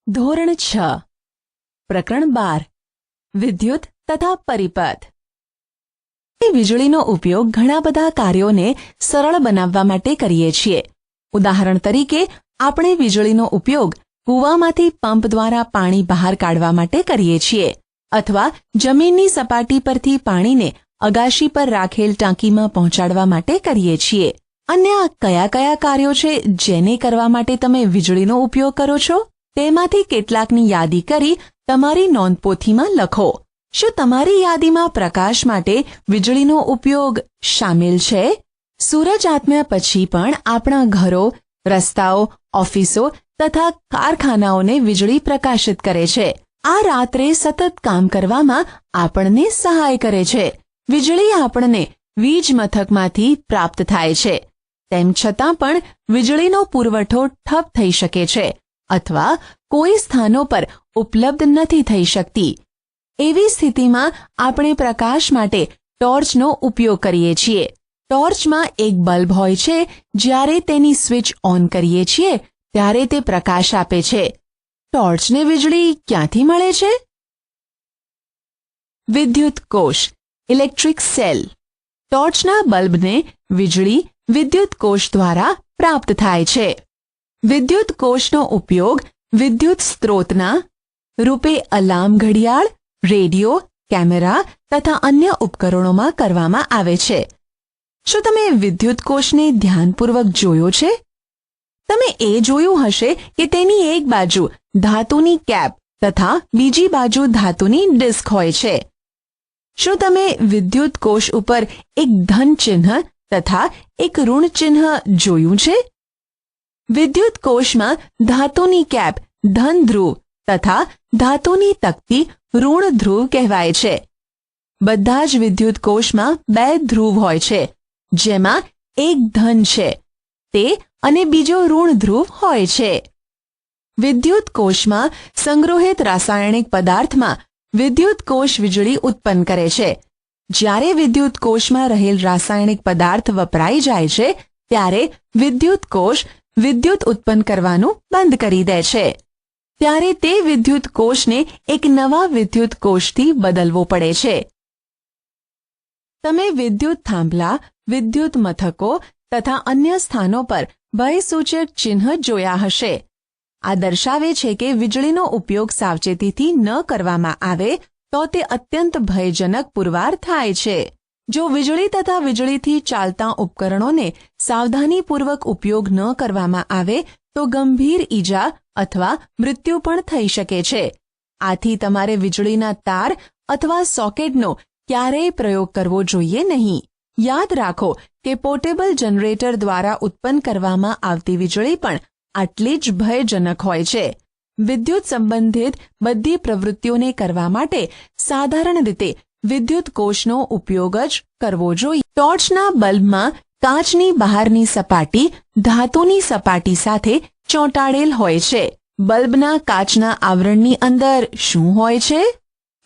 ધોરણ 6 પ્રકરણ 12 વિદ્યુત તથા પરિપથ। વીજળીનો ઉપયોગ ઘણા બધા કાર્યોને સરળ બનાવવા માટે કરીએ છીએ। ઉદાહરણ તરીકે આપણે વીજળીનો ઉપયોગ કૂવામાંથી પંપ દ્વારા પાણી બહાર કાઢવા માટે કરીએ છીએ અથવા જમીનની સપાટી પરથી પાણીને અગાશી પર રાખેલ ટાંકીમાં પહોંચાડવા માટે કરીએ છીએ। અન્ય કયા કયા કાર્યો છે જેને કરવા માટે તમે વીજળીનો ઉપયોગ કરો છો? તેમાંથી કેટલાકની યાદી કરી તમારી નોંધપોથીમાં લખો। શું તમારી યાદીમાં પ્રકાશ માટે વીજળીનો ઉપયોગ શામેલ છે? સૂરજ આથમ્યા પછી પણ આપણા ઘરો, રસ્તાઓ, ઓફિસો તથા કારખાનાઓને વીજળી પ્રકાશિત કરે છે। આ રાત્રે સતત કામ કરવામાં આપણને સહાય કરે છે। વીજળી આપણને વીજ મથકમાંથી પ્રાપ્ત થાય છે। તેમ છતાં પણ વીજળીનો પુરવઠો ઠપ થઈ શકે છે અથવા કોઈ સ્થાનો પર ઉપલબ્ધ નથી થઈ શકતી। એવી સ્થિતિમાં આપણે પ્રકાશ માટે ટોર્ચનો ઉપયોગ કરીએ છીએ। ટોર્ચમાં એક બલ્બ હોય છે। જ્યારે તેની સ્વિચ ઓન કરીએ છીએ ત્યારે તે પ્રકાશ આપે છે। ટોર્ચને વીજળી ક્યાંથી મળે છે? વિદ્યુત કોષ ઇલેક્ટ્રિક સેલ। ટોર્ચના બલ્બને વીજળી વિદ્યુત કોષ દ્વારા પ્રાપ્ત થાય છે। વિદ્યુત કોષનો ઉપયોગ વિદ્યુત સ્ત્રોતના રૂપે અલાર્મ ઘડિયાળ, રેડિયો, કેમેરા તથા અન્ય ઉપકરણોમાં કરવામાં આવે છે। શું તમે વિદ્યુત કોષને ધ્યાનપૂર્વક જોયો છે? તમે એ જોયું હશે કે તેની એક બાજુ ધાતુની કેપ તથા બીજી બાજુ ધાતુની ડિસ્ક હોય છે। શું તમે વિદ્યુત કોષ ઉપર એક ધન ચિહ્ન તથા એક ઋણ ચિહ્ન જોયું છે? વિદ્યુત કોષમાં ધાતુની કેપ ધન ધ્રુવ તથા ધાતુની તકતી ઋણ ધ્રુવ કહેવાય છે। બધા જ વિદ્યુત કોષમાં બે ધ્રુવ હોય છે, જેમાં એક ધન છે તે અને બીજો ઋણ ધ્રુવ હોય છે। વિદ્યુત કોષમાં સંગ્રહિત રાસાયણિક પદાર્થમાં વિદ્યુત કોષ વીજળી ઉત્પન્ન કરે છે। જ્યારે વિદ્યુત કોષમાં રહેલ રાસાયણિક પદાર્થ વપરાઈ જાય છે ત્યારે વિદ્યુત કોષ વિદ્યુત ઉત્પન્ન કરવાનું બંધ કરી દે છે। ત્યારે તે વિદ્યુત કોષને એક નવા વિદ્યુત કોષથી બદલવો પડે છે। તમે વિદ્યુત થાંભલા, વિદ્યુત મથકો તથા અન્ય સ્થાનો પર ભયસૂચક ચિહ્ન જોયા હશે। આ દર્શાવે છે કે વીજળીનો ઉપયોગ સાવચેતીથી ન કરવામાં આવે તો તે અત્યંત ભયજનક પુરવાર થાય છે। જો વીજળી તથા વીજળીથી ચાલતા ઉપકરણોને સાવધાનીપૂર્વક ઉપયોગ ન કરવામાં આવે તો ગંભીર ઈજા અથવા મૃત્યુ પણ થઈ શકે છે। આથી તમારે વીજળીના તાર અથવા સોકેટનો ક્યારેય પ્રયોગ કરવો જોઈએ નહીં। યાદ રાખો કે પોર્ટેબલ જનરેટર દ્વારા ઉત્પન્ન કરવામાં આવતી વીજળી પણ આટલી જ ભયજનક હોય છે। વિદ્યુત સંબંધિત બધી પ્રવૃત્તિઓને કરવા માટે સાધારણ રીતે વિદ્યુત કોષનો ઉપયોગ જ કરવો જોઈએ। ટોર્ચના બલ્બમાં કાચની બહારની સપાટી ધાતુની સપાટી સાથે ચોંટાડેલ હોય છે। બલ્બના કાચના આવરણની અંદર શું હોય છે?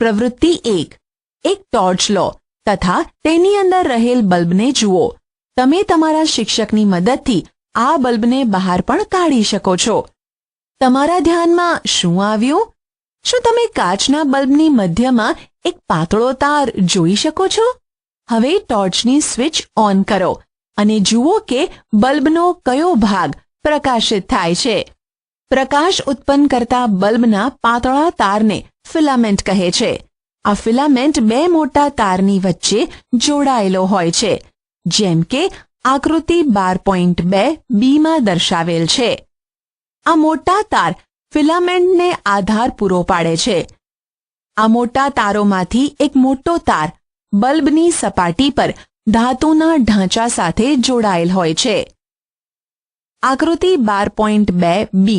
પ્રવૃત્તિ 1, એક ટોર્ચ લો તથા તેની અંદર રહેલ બલ્બને જુઓ। તમે તમારા શિક્ષકની મદદથી આ બલ્બને બહાર પણ કાઢી શકો છો। તમારા ધ્યાનમાં શું આવ્યું? શું તમે કાચના બલ્બની મધ્યમાં એક પાતળો તાર જોઈ શકો છો? હવે ટોર્ચની સ્વિચ ઓન કરો અને જુઓ કે બલ્બનો કયો ભાગ પ્રકાશિત થાય છે। પ્રકાશ ઉત્પન્ન કરતા બલ્બના પાતળા તારને ફિલામેન્ટ કહે છે। આ ફિલામેન્ટ બે મોટા તારની વચ્ચે જોડાયેલો હોય છે, જેમ કે આકૃતિ 12.2 માં દર્શાવેલ છે। આ મોટા તાર ફિલામેન્ટને આધાર પૂરો પાડે છે। આ મોટા તારોમાંથી એક મોટો તાર બલ્બની સપાટી પર ધાતુના ઢાંચા સાથે જોડાયેલ હોય છે। આકૃતિ 12.2b।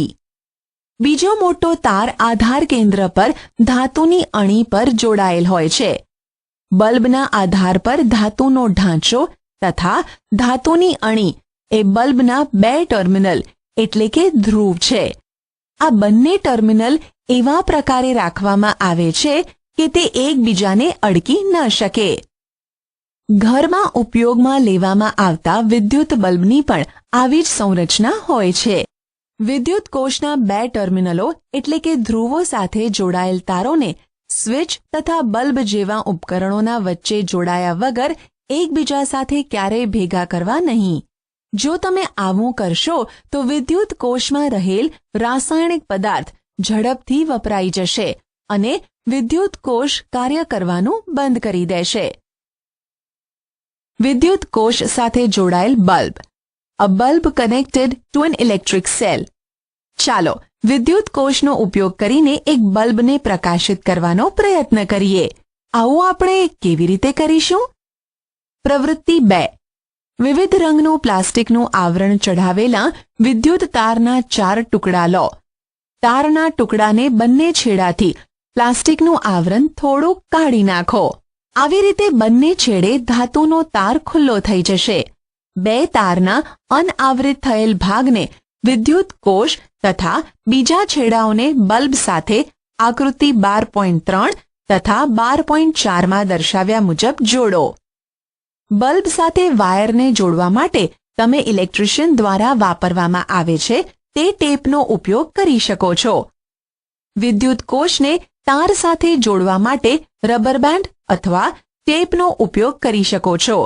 બીજો મોટો તાર આધાર કેન્દ્ર પર ધાતુની અણી પર જોડાયેલ હોય છે। બલ્બના આધાર પર ધાતુનો ઢાંચો તથા ધાતુની અણી એ બલ્બના બે ટર્મિનલ એટલે કે ધ્રુવ છે। આ બંને ટર્મિનલ એવા પ્રકારે રાખવામાં આવે છે કે તે એકબીજાને અડકી ન શકે। ઘરમાં ઉપયોગમાં લેવામાં આવતા વિદ્યુત બલ્બની પણ આવી જ સંરચના હોય છે। વિદ્યુત કોષના બે ટર્મિનલો એટલે કે ધ્રુવો સાથે જોડાયેલ તારોને સ્વિચ તથા બલ્બ જેવા ઉપકરણોના વચ્ચે જોડાયા વગર એકબીજા સાથે ક્યારેય ભેગા કરવા નહીં. જો તમે આવું કરશો તો વિદ્યુત કોષમાં રહેલ રાસાયણિક પદાર્થ ઝડપથી વપરાઈ જશે અને વિદ્યુત કોષ કાર્ય કરવાનું બંધ કરી દેશે. વિદ્યુત કોષ સાથે જોડાયેલ bulb. A bulb connected to an electric cell. ચાલો વિદ્યુત કોષનો ઉપયોગ કરીને એક બલ્બને પ્રકાશિત કરવાનો પ્રયત્ન કરીએ. આવું આપણે કેવી રીતે કરીશું? પ્રવૃત્તિ 2. વિવિધ રંગનું પ્લાસ્ટિકનું આવરણ ચઢાવેલા વિદ્યુત તારના 4 ટુકડા લો. તારના ટુકડાને બંને છેડાથી પ્લાસ્ટિકનું આવરણ થોડું કાઢી નાખો. આવી રીતે બંને છેડે ધાતુનો તાર ખુલ્લો થઈ જશે. 2 તારના અનઆવૃત થયેલ ભાગને વિદ્યુત કોષ તથા બીજા છેડાઓને બલ્બ સાથે આકૃતિ 12.3 તથા 12.4 માં દર્શાવ્યા મુજબ જોડો. બલ્બ સાથે વાયરને જોડવા માટે તમે ઇલેક્ટ્રિશિયન દ્વારા વાપરવામાં આવે છે તે ટેપનો ઉપયોગ કરી શકો છો. વિદ્યુત કોષને તાર સાથે જોડવા માટે રબર બેન્ડ અથવા ટેપનો ઉપયોગ કરી શકો છો.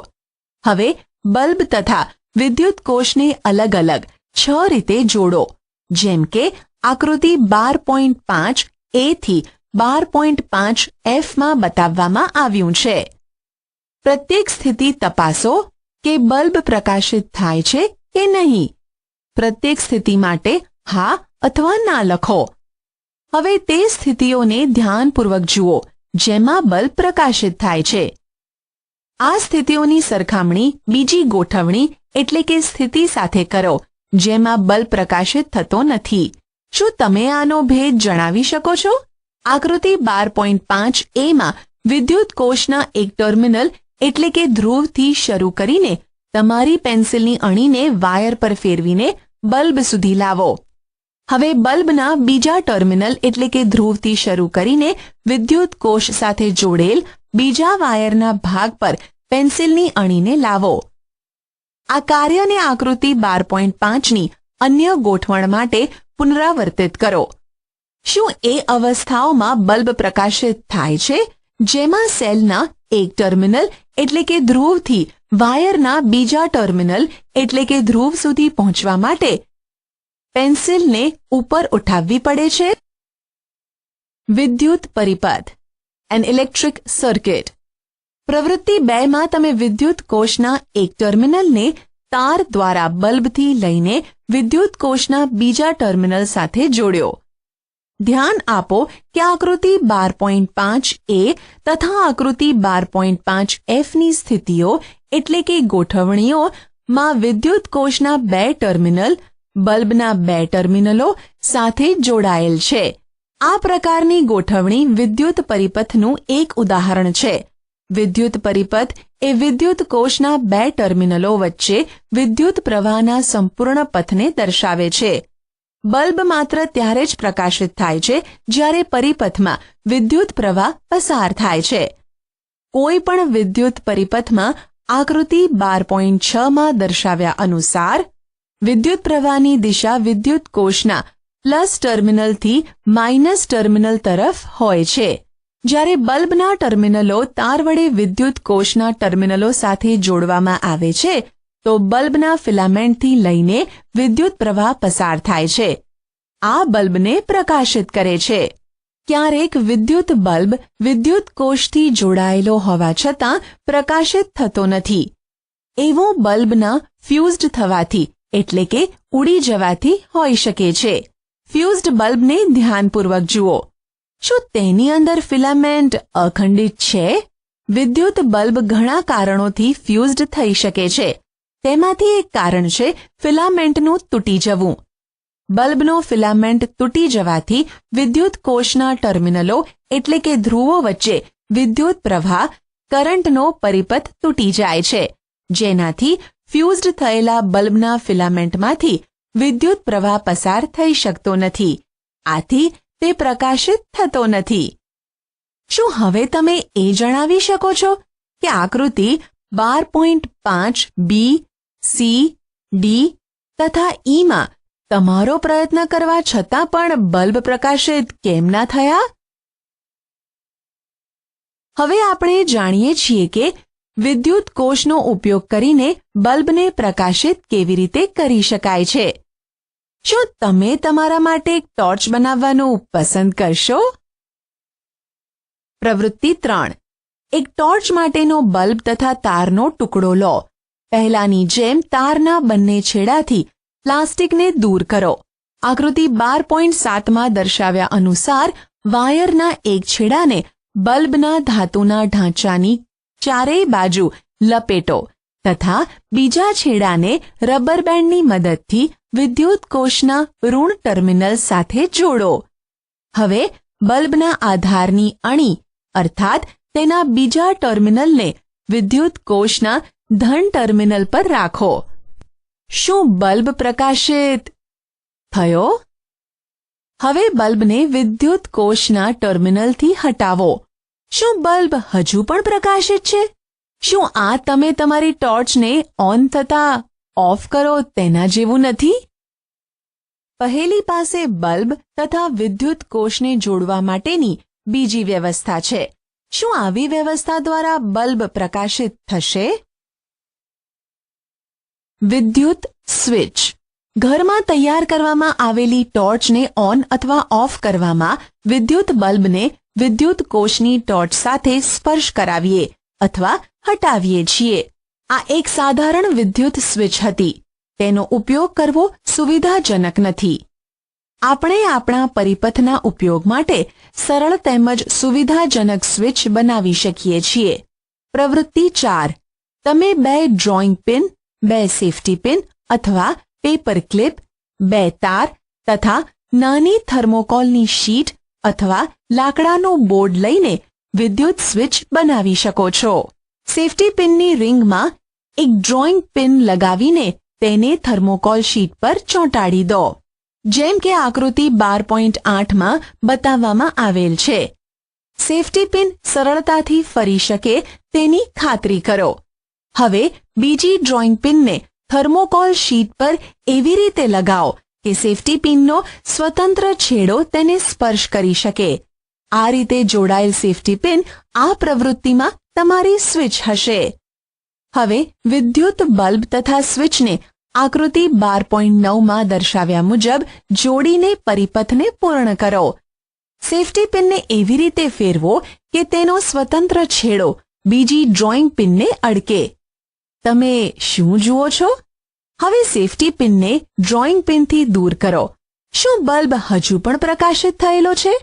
હવે બલ્બ તથા વિદ્યુત કોષને અલગ અલગ 6 રીતે જોડો, જેમ કે આકૃતિ 12.5 A થી 12.5 F માં બતાવવામાં આવ્યું છે. પ્રત્યેક સ્થિતિ તપાસો કે બલ્બ પ્રકાશિત થાય છે કે નહીં. પ્રત્યેક સ્થિતિ માટે હા અથવા ના લખો. હવે તે સ્થિતિઓને ધ્યાનપૂર્વક જુઓ જેમાં બલ્બ પ્રકાશિત થાય છે. આ સ્થિતિઓની સરખામણી બીજી ગોઠવણી એટલે કે સ્થિતિ સાથે કરો જેમાં બલ્બ પ્રકાશિત થતો નથી. શું તમે આનો ભેદ જણાવી શકો છો? આકૃતિ 12.5 A માં વિદ્યુત કોષના એક ટર્મિનલ એટલે કે ધ્રુવથી શરૂ કરીને તમારી પેન્સિલની અણીને વાયર પર ફેરવીને બલ્બ સુધી લાવો. હવે બલ્બના બીજા ટર્મિનલ એટલે કે ધ્રુવથી શરૂ કરીને વિદ્યુત કોષ સાથે જોડેલ બીજા વાયરના ભાગ પર પેન્સિલની અણીને લાવો. આ કાર્યને આકૃતિ 12.5ની અન્ય ગોઠવણ માટે પુનરાવર્તિત કરો. શું એ અવસ્થાઓમાં બલ્બ પ્રકાશિત થાય છે જેમાં સેલના એક ટર્મિનલ એટલે કે ધ્રુવથી વાયરના બીજા ટર્મિનલ એટલે કે ધ્રુવ સુધી પહોંચવા માટે પેન્સિલને ઉપર ઉઠાવવી પડે છે? વિદ્યુત પરિપથ, એન ઇલેક્ટ્રિક સર્કિટ. પ્રવૃત્તિ 2 માં તમે વિદ્યુત કોષના એક ટર્મિનલને તાર દ્વારા બલ્બથી લઈને વિદ્યુત કોષના બીજા ટર્મિનલ સાથે જોડ્યો. ધ્યાન આપો કે આકૃતિ 12.5 A તથા આકૃતિ 12.5 F ની સ્થિતિઓ એટલે કે ગોઠવણીઓમાં વિદ્યુત કોષના 2 ટર્મિનલ બલ્બના 2 ટર્મિનલો સાથે જોડાયેલ છે. આ પ્રકારની ગોઠવણી વિદ્યુત પરિપથનું એક ઉદાહરણ છે. વિદ્યુત પરિપથ એ વિદ્યુત કોષના 2 ટર્મિનલો વચ્ચે વિદ્યુત પ્રવાહના સંપૂર્ણ પથને દર્શાવે છે. બલ્બ માત્ર ત્યારે જ પ્રકાશિત થાય છે જ્યારે પરિપથમાં વિદ્યુત પ્રવાહ પસાર થાય છે. કોઈ પણ વિદ્યુત પરિપથમાં આકૃતિ 12.6 માં દર્શાવ્યા અનુસાર વિદ્યુત પ્રવાહની દિશા વિદ્યુત કોષના પ્લસ ટર્મિનલથી માઇનસ ટર્મિનલ તરફ હોય છે. જ્યારે બલ્બના ટર્મિનલો તાર વડે વિદ્યુત કોષના ટર્મિનલો સાથે જોડવામાં આવે છે તો બલ્બના ફિલામેન્ટથી લઈને વિદ્યુત પ્રવાહ પસાર થાય છે. આ બલ્બને પ્રકાશિત કરે છે. ક્યારેક વિદ્યુત બલ્બ વિદ્યુત કોષથી જોડાયેલો હોવા છતાં પ્રકાશિત થતો નથી. એવો બલ્બના ફ્યુઝડ થવાથી એટલે કે ઉડી જવાથી હોઈ શકે છે. ફ્યુઝડ બલ્બને ધ્યાનપૂર્વક જુઓ. શું તેની અંદર ફિલામેન્ટ અખંડિત છે? વિદ્યુત બલ્બ ઘણા કારણોથી ફ્યુઝડ થઈ શકે છે. તેમાંથી એક કારણ છે ફિલામેન્ટનું તૂટી જવું. બલ્બનો ફિલામેન્ટ તૂટી જવાથી વિદ્યુત કોષના ટર્મિનલો એટલે કે ધ્રુવો વચ્ચે વિદ્યુત પ્રવાહ કરંટનો પરિપથ તૂટી જાય છે, જેનાથી ફ્યુઝડ થયેલા બલ્બના ફિલામેન્ટમાંથી વિદ્યુત પ્રવાહ પસાર થઈ શકતો નથી. આથી તે પ્રકાશિત થતો નથી. શું હવે તમે એ જણાવી શકો છો કે આકૃતિ 12.5 B, C, D તથા E માં તમારો પ્રયત્ન કરવા છતાં પણ બલ્બ પ્રકાશિત કેમ ના થયા? હવે આપણે જાણીએ છીએ કે વિદ્યુત કોષનો ઉપયોગ કરીને બલ્બને પ્રકાશિત કેવી રીતે કરી શકાય છે. શું તમે તમારા માટે એક ટોર્ચ બનાવવાનું પસંદ કરશો? પ્રવૃત્તિ 3. એક ટોર્ચ માટેનો બલ્બ તથા તારનો ટુકડો લો. પહેલાની જેમ તારના બંને છેડાથી પ્લાસ્ટિકને દૂર કરો. આકૃતિ 12.7માં દર્શાવ્યા અનુસાર વાયરના એક છેડાને બલ્બના ધાતુના ઢાંચાની ચારેય બાજુ લપેટો તથા બીજા છેડાને રબર બેન્ડની મદદથી વિદ્યુત કોષના ઋણ ટર્મિનલ સાથે જોડો. હવે બલ્બના આધારની અણી અર્થાત તેના બીજા ટર્મિનલને વિદ્યુત કોષના ધન ટર્મિનલ પર રાખો. શું બલ્બ પ્રકાશિત થયો? હવે બલ્બને વિદ્યુત કોષના ટર્મિનલથી હટાવો. શું બલ્બ હજુ પણ પ્રકાશિત છે? શું આ તમે તમારી ટોર્ચને ઓન થતા ઓફ કરો તેના જેવું નથી? પહેલી પાસે બલ્બ તથા વિદ્યુત કોષને જોડવા માટેની બીજી વ્યવસ્થા છે. શું આવી વ્યવસ્થા દ્વારા બલ્બ પ્રકાશિત થશે? વિદ્યુત સ્વિચ. ઘરમાં તૈયાર કરવામાં આવેલી ટોર્ચને ઓન અથવા ઓફ કરવામાં વિદ્યુત બલ્બને વિદ્યુત કોષની ટોર્ચ સાથે સ્પર્શ કરાવીએ અથવા હટાવીએ છીએ. આ એક સાધારણ વિદ્યુત સ્વિચ હતી. તેનો ઉપયોગ કરવો સુવિધાજનક નથી. આપણે આપણા પરિપથના ઉપયોગ માટે સરળ તેમજ સુવિધાજનક સ્વિચ બનાવી શકીએ છીએ. પ્રવૃત્તિ 4. તમે 2 ડ્રોઈંગ પિન, 2 સેફ્ટી પિન અથવા પેપર ક્લિપ, 2 તાર તથા નાની થર્મોકોલની શીટ અથવા લાકડાનું બોર્ડ લઈને વિદ્યુત સ્વિચ બનાવી શકો છો. સેફ્ટી પિનની રિંગમાં એક ડ્રોઈંગ પિન લગાવીને તેને થર્મોકોલ શીટ પર ચોંટાડી દો. જેમ કે આકૃતિ 12.8માં બતાવવામાં આવેલ છે. સેફ્ટી પિન સરળતાથી ફરી શકે તેની ખાતરી કરો. હવે બીજી ડ્રોઈંગ પિનને થર્મોકોલ શીટ પર એવી રીતે લગાવો કે સેફ્ટી પિનનો સ્વતંત્ર છેડો તેને સ્પર્શ કરી શકે. આ રીતે જોડાયેલ સેફ્ટી પિન આ પ્રવૃત્તિમાં તમારી સ્વિચ હશે. હવે વિદ્યુત બલ્બ તથા સ્વિચને આકૃતિ 12.9માં દર્શાવ્યા મુજબ જોડીને પરિપથને પૂર્ણ કરો. સેફ્ટી પિનને એવી રીતે ફેરવો કે તેનો સ્વતંત્ર છેડો બીજી ડ્રોઈંગ પિનને અડકે. તમે શું જુઓ છો? હવે સેફ્ટી પિનને ડ્રોઈંગ પિનથી દૂર કરો. શું બલ્બ હજુ પણ પ્રકાશિત થયેલો છે?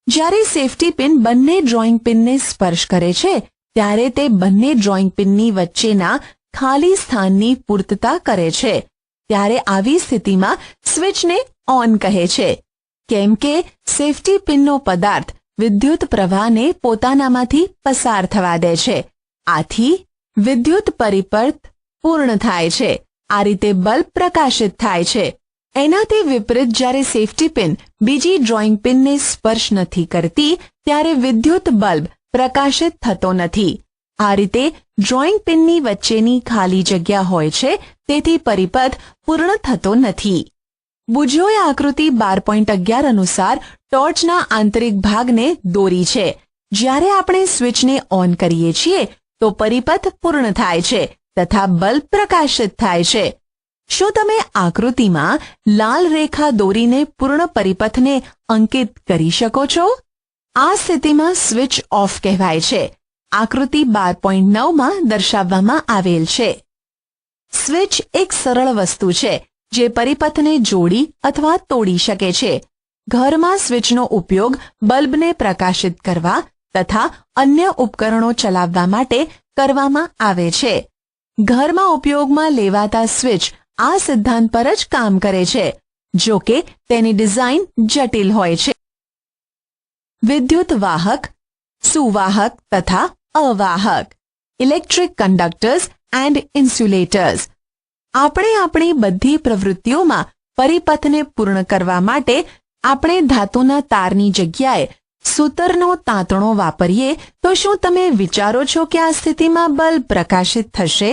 જ્યારે સેફ્ટી પિન બંને ડ્રોઈંગ પિનને સ્પર્શ કરે છે ત્યારે તે બંને ડ્રોઈંગ પિનની વચ્ચેના ખાલી સ્થાનની પૂર્તતા કરે છે. ત્યારે આવી સ્થિતિમાં સ્વિચને ઓન કહે છે. કેમ કે સેફ્ટી પિનનો પદાર્થ વિદ્યુત પ્રવાહને પોતાનામાંથી પસાર થવા દે છે. આથી વિદ્યુત પરિપથ પૂર્ણ થાય છે. આ રીતે બલ્બ પ્રકાશિત થાય છે. એનાથી વિપરીત જ્યારે સેફ્ટી પિન બીજી ડ્રોઈંગ પિનને સ્પર્શ નથી કરતી ત્યારે વિદ્યુત બલ્બ પ્રકાશિત થતો નથી. આ રીતે ડ્રોઈંગ પિનની વચ્ચેની ખાલી જગ્યા હોય છે, તેથી પરિપથ પૂર્ણ થતો નથી. બુજોએ આકૃતિ 12.11 અનુસાર ટોર્ચના આંતરિક ભાગને દોરી છે. જ્યારે આપણે સ્વિચને ઓન કરીએ છીએ તો પરિપથ પૂર્ણ થાય છે તથા બલ્બ પ્રકાશિત થાય છે. શું તમે આકૃતિમાં લાલ રેખા દોરીને પૂર્ણ પરિપથને અંકિત કરી શકો છો? આ સ્થિતિમાં સ્વિચ ઓફ કહેવાય છે. આકૃતિ 12.9માં દર્શાવવામાં આવેલ છે. સ્વિચ એક સરળ વસ્તુ છે જે પરિપથને જોડી અથવા તોડી શકે છે. ઘરમાં સ્વિચનો ઉપયોગ બલ્બને પ્રકાશિત કરવા તથા અન્ય ઉપકરણો ચલાવવા માટે કરવામાં આવે છે. ઘરમાં ઉપયોગમાં લેવાતા સ્વિચ આ સિદ્ધાંત પર જ કામ કરે છે, જો કે તેની ડિઝાઇન જટિલ હોય છે. વિદ્યુત વાહક, સુવાહક તથા અવાહક, ઇલેક્ટ્રિક કંડક્ટર્સ એન્ડ ઇન્સ્યુલેટર્સ. આપણે આપણી બધી પ્રવૃત્તિઓમાં પરિપથને પૂર્ણ કરવા માટે આપણે ધાતુના તારની જગ્યાએ સૂતરનો તાંતણો વાપરીએ તો શું તમે વિચારો છો કે આ સ્થિતિમાં બલ્બ પ્રકાશિત થશે?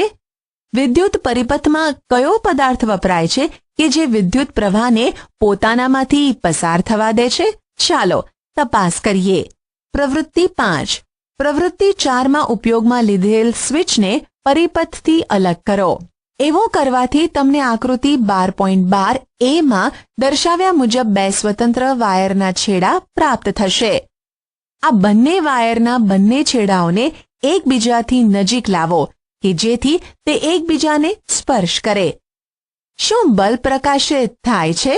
વિદ્યુત પરિપથમાં કયો પદાર્થ વપરાય છે કે જે વિદ્યુત પ્રવાહને પોતાનામાંથી પસાર થવા દે છે? ચાલો તપાસ કરીએ. પ્રવૃત્તિ 5. પ્રવૃત્તિ 4માં ઉપયોગમાં લીધેલ સ્વિચને પરિપથથી અલગ કરો. એવું કરવાથી તમને આકૃતિ 12.12 a માં દર્શાવ્યા મુજબ બે સ્વતંત્ર વાયરના છેડા પ્રાપ્ત થશે. આ બંને વાયરના બંને છેડાઓને એકબીજાથી નજીક લાવો કે જેથી તે એકબીજાને સ્પર્શ કરે. શું બલ્બ પ્રકાશિત થાય છે?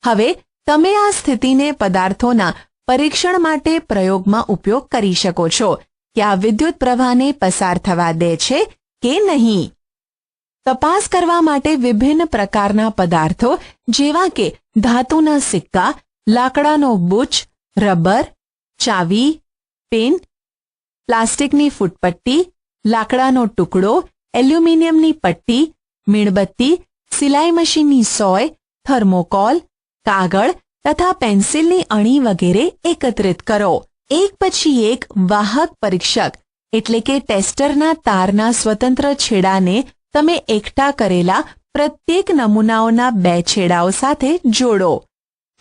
હવે તમે આ સ્થિતિને પદાર્થોના પરીક્ષણ માટે પ્રયોગમાં ઉપયોગ કરી શકો છો કે આ વિદ્યુત પ્રવાહને પસાર થવા દે છે કે નહીં. તપાસ કરવા માટે વિભિન્ન પ્રકારના પદાર્થો જેવા કે ધાતુના સિક્કા, લાકડાનો બુચ, રબર, ચાવી, પેન, પ્લાસ્ટિકની ફૂટપટ્ટી, લાકડાનો ટુકડો, એલ્યુમિનિયમની પટ્ટી, મીણબત્તી, સિલાઈ મશીનની સોય, થર્મોકોલ, કાગળ તથા પેન્સિલની અણી વગેરે એકત્રિત કરો. એક પછી એક વાહક પરીક્ષક એટલે કે ટેસ્ટરના તારના સ્વતંત્ર છેડાને તમે એકઠા કરેલા પ્રત્યેક નમૂનાઓના બે છેડાઓ સાથે જોડો.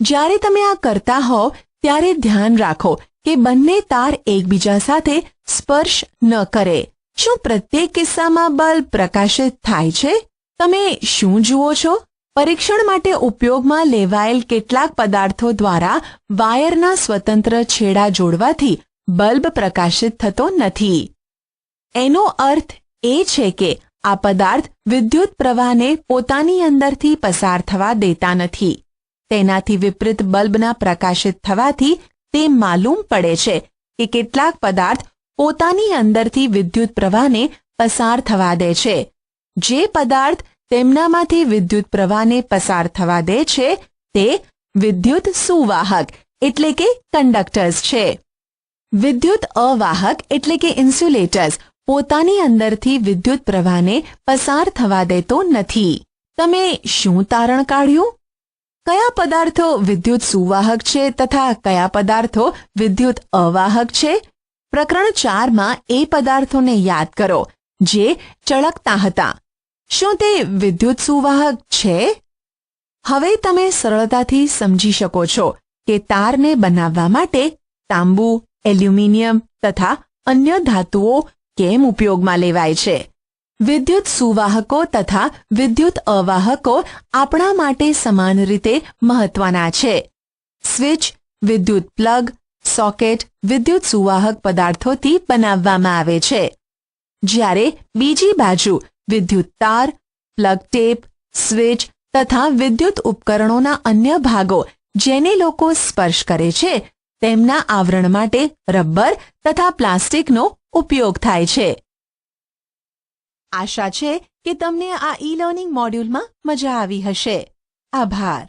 જ્યારે તમે આ કરતા હોવ ત્યારે ધ્યાન રાખો કે બંને તાર એકબીજા સાથે સ્પર્શ ન કરે. શું પ્રત્યેક કિસ્સામાં બલ્બ પ્રકાશિત થાય છે? તમે શું જુઓ છો? પરીક્ષણ માટે ઉપયોગમાં લેવાયેલ કેટલાક પદાર્થો દ્વારા વાયરના સ્વતંત્ર છેડા જોડવાથી બલ્બ પ્રકાશિત થતો નથી. એનો અર્થ એ છે કે આ પદાર્થ વિદ્યુત પ્રવાહને પોતાની અંદરથી પસાર થવા દેતા નથી. તેનાથી વિપરીત બલ્બના પ્રકાશિત થવાથી તે માલુમ પડે છે કે કેટલાક પદાર્થ પોતાની અંદરથી વિદ્યુત પ્રવાહને પસાર થવા દે છે. જે પદાર્થ તેમનામાંથી વિદ્યુત પ્રવાહને પસાર થવા દે છે તે વિદ્યુત સુવાહક એટલે કે કંડક્ટર્સ છે. વિદ્યુત અવાહક એટલે કે ઇન્સ્યુલેટર્સ પોતાની અંદરથી વિદ્યુત પ્રવાહને પસાર થવા દેતો નથી. તમે શું તારણ કાઢ્યું? કયા પદાર્થો વિદ્યુત સુવાહક છે તથા કયા પદાર્થો વિદ્યુત અવાહક છે? પ્રકરણ 4માં એ પદાર્થોને યાદ કરો જે ચળકતા હતા. શું તે વિદ્યુત સુવાહક છે? હવે તમે સરળતાથી સમજી શકો છો કે તારને બનાવવા માટે તાંબુ, એલ્યુમિનિયમ તથા અન્ય ધાતુઓ કેમ ઉપયોગમાં લેવાય છે. વિદ્યુત સુવાહકો તથા વિદ્યુત અવાહકો આપણા માટે સમાન રીતે મહત્વના છે. સ્વિચ, વિદ્યુત પ્લગ, સોકેટ વિદ્યુત સુવાહક પદાર્થોથી બનાવવામાં આવે છે. જ્યારે બીજી બાજુ વિદ્યુત તાર, પ્લગ ટેપ, સ્વિચ તથા વિદ્યુત ઉપકરણોના અન્ય ભાગો જેને લોકો સ્પર્શ કરે છે તેમના આવરણ માટે રબર તથા પ્લાસ્ટિકનો ઉપયોગ થાય છે. આશા છે કે તમને આ ઈ લર્નિંગ મોડ્યુલમાં મજા આવી હશે. આભાર.